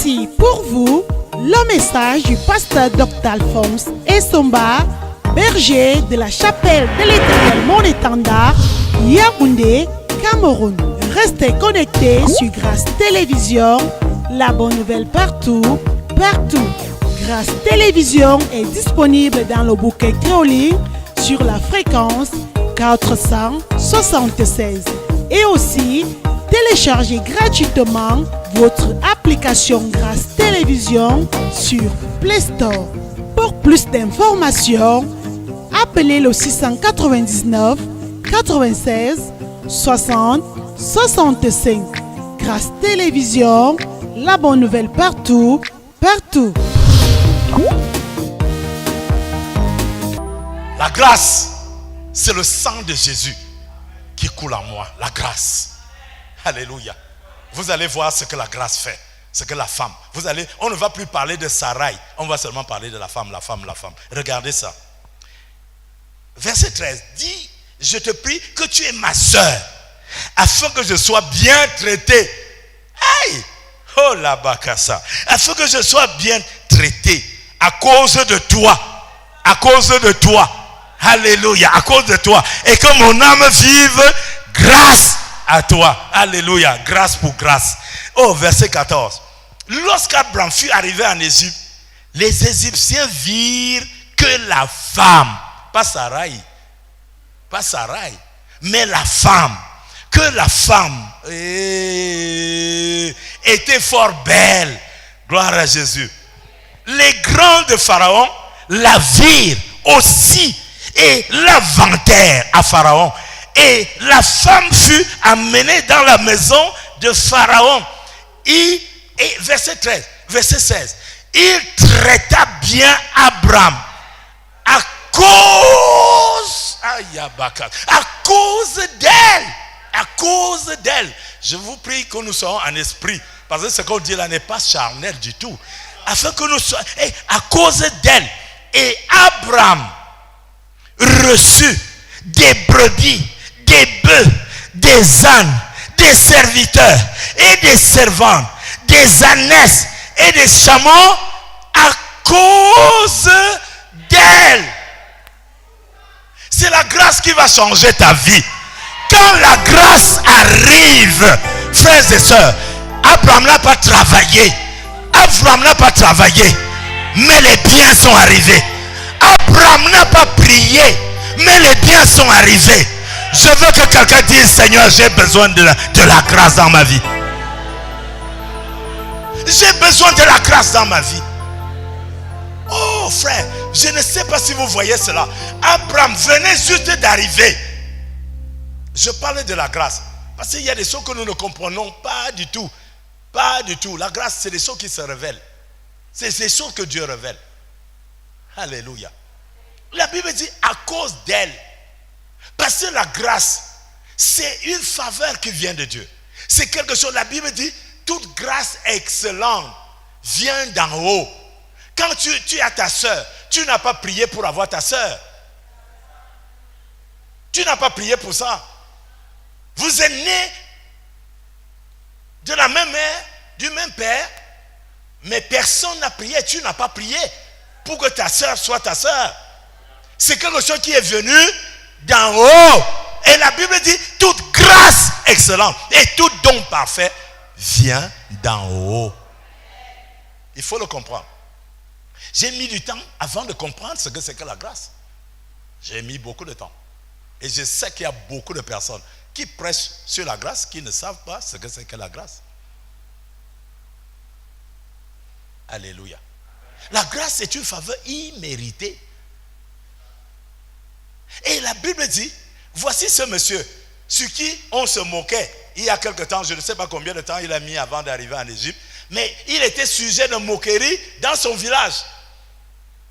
Voici pour vous le message du pasteur Dr Alphonse Essomba, berger de la chapelle de l'Éternel Mon Étendard, Yaoundé, Cameroun. Restez connectés sur Grâce Télévision, la bonne nouvelle partout, partout. Grâce Télévision est disponible dans le bouquet créoline sur la fréquence 476 et aussi téléchargez gratuitement votre application Grâce Télévision sur Play Store. Pour plus d'informations, appelez le 699 96 60 65. Grâce Télévision, la bonne nouvelle partout, partout. La grâce, c'est le sang de Jésus qui coule en moi. La grâce. Alléluia. Vous allez voir ce que la grâce fait. Ce que la femme. On ne va plus parler de Sarai. On va seulement parler de la femme, la femme, la femme. Regardez ça. Verset 13 dit: je te prie que tu es ma soeur, afin que je sois bien traité. Aïe! Oh la bakassa. Afin que je sois bien traité à cause de toi. À cause de toi. Alléluia. À cause de toi. Et que mon âme vive grâce à toi. Alléluia. Grâce pour grâce. Oh, verset 14. Lorsqu'Abraham fut arrivé en Égypte, les Égyptiens virent que la femme, pas Sarai, mais la femme, que la femme était fort belle. Gloire à Jésus. Les grands de Pharaon la virent aussi et la vantèrent à Pharaon. Et la femme fut amenée dans la maison de Pharaon. Et verset 13, verset 16. Il traita bien Abraham à cause d'elle. À cause d'elle. Je vous prie que nous soyons en esprit. Parce que ce qu'on dit là n'est pas charnel du tout. Afin que nous soyons. À cause d'elle. Et Abraham reçut des brebis, des bœufs, des ânes, des serviteurs et des servantes, des ânesses et des chameaux à cause d'elle. C'est la grâce qui va changer ta vie. Quand la grâce arrive, frères et sœurs, Abraham n'a pas travaillé. Abraham n'a pas travaillé, mais les biens sont arrivés. Abraham n'a pas prié, mais les biens sont arrivés. Je veux que quelqu'un dise: Seigneur, j'ai besoin de la grâce dans ma vie. J'ai besoin de la grâce dans ma vie. Oh frère, je ne sais pas si vous voyez cela. Abraham venait juste d'arriver. Je parlais de la grâce. Parce qu'il y a des choses que nous ne comprenons pas du tout. Pas du tout. La grâce, c'est des choses qui se révèlent. C'est des choses que Dieu révèle. Alléluia. La Bible dit à cause d'elle. Parce que la grâce, c'est une faveur qui vient de Dieu. C'est quelque chose, la Bible dit, toute grâce excellente vient d'en haut. Quand tu as ta soeur, tu n'as pas prié pour avoir ta soeur. Tu n'as pas prié pour ça. Vous êtes nés de la même mère, du même père, mais personne n'a prié. Tu n'as pas prié pour que ta soeur soit ta soeur. C'est quelque chose qui est venu d'en haut. Et la Bible dit toute grâce excellente et tout don parfait vient d'en haut. Il faut le comprendre. J'ai mis du temps avant de comprendre ce que c'est que la grâce. J'ai mis beaucoup de temps. Et je sais qu'il y a beaucoup de personnes qui prêchent sur la grâce qui ne savent pas ce que c'est que la grâce. Alléluia. La grâce est une faveur imméritée. Et la Bible dit, voici ce monsieur sur qui on se moquait il y a quelque temps, je ne sais pas combien de temps il a mis avant d'arriver en Égypte, mais il était sujet de moquerie dans son village.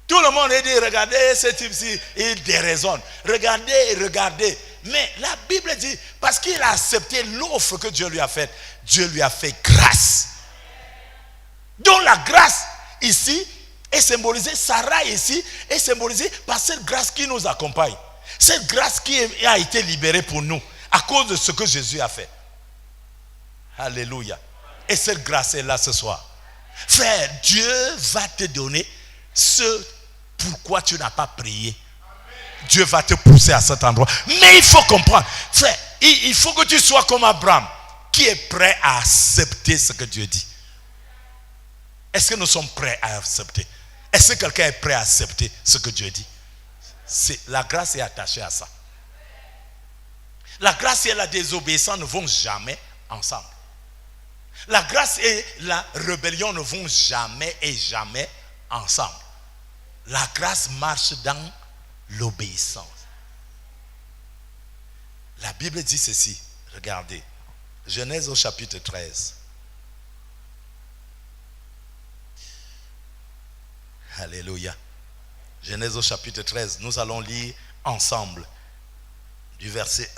Tout le monde a dit: regardez ce type-ci, il déraisonne. Regardez, regardez. Mais la Bible dit, parce qu'il a accepté l'offre que Dieu lui a faite, Dieu lui a fait grâce. Donc la grâce ici est symbolisée, Sarah ici est symbolisée par cette grâce qui nous accompagne. Cette grâce qui a été libérée pour nous à cause de ce que Jésus a fait. Alléluia. Et cette grâce est là ce soir. Frère, Dieu va te donner ce pourquoi tu n'as pas prié. Dieu va te pousser à cet endroit. Mais il faut comprendre. Frère, il faut que tu sois comme Abraham, qui est prêt à accepter ce que Dieu dit. Est-ce que nous sommes prêts à accepter? Est-ce que quelqu'un est prêt à accepter ce que Dieu dit? La grâce est attachée à ça. La grâce et la désobéissance ne vont jamais ensemble. La grâce et la rébellion ne vont jamais et jamais ensemble. La grâce marche dans l'obéissance. La Bible dit ceci. Regardez. Genèse au chapitre 13. Alléluia. Genèse au chapitre 13. Nous allons lire ensemble du verset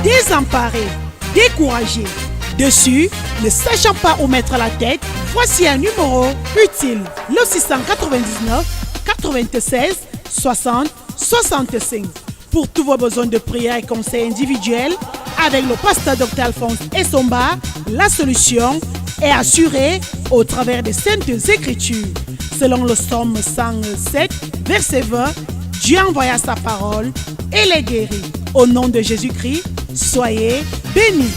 Désemparé, découragé, dessus, ne sachant pas où mettre la tête, voici un numéro utile, le 699 96 60 65. Pour tous vos besoins de prière et conseils individuels, avec le pasteur Dr Alphonse Essomba, la solution est assurée au travers des Saintes Écritures. Selon le psaume 107, verset 20, Dieu envoya sa parole et les guérit. Au nom de Jésus-Christ, soyez bénis.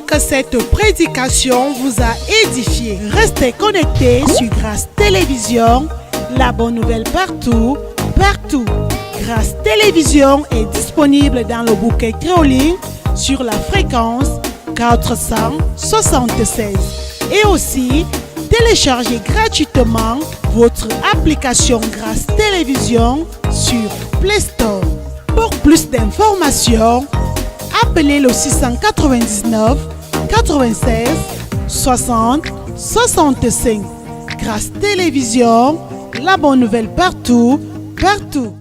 que cette prédication vous a édifié. Restez connectés sur Grâce Télévision, la bonne nouvelle partout, partout. Grâce Télévision est disponible dans le bouquet créoline sur la fréquence 476 et aussi téléchargez gratuitement votre application Grâce Télévision sur Play Store. Pour plus d'informations, appelez le 699 96 60 65. Grâce Télévision, la bonne nouvelle partout, partout.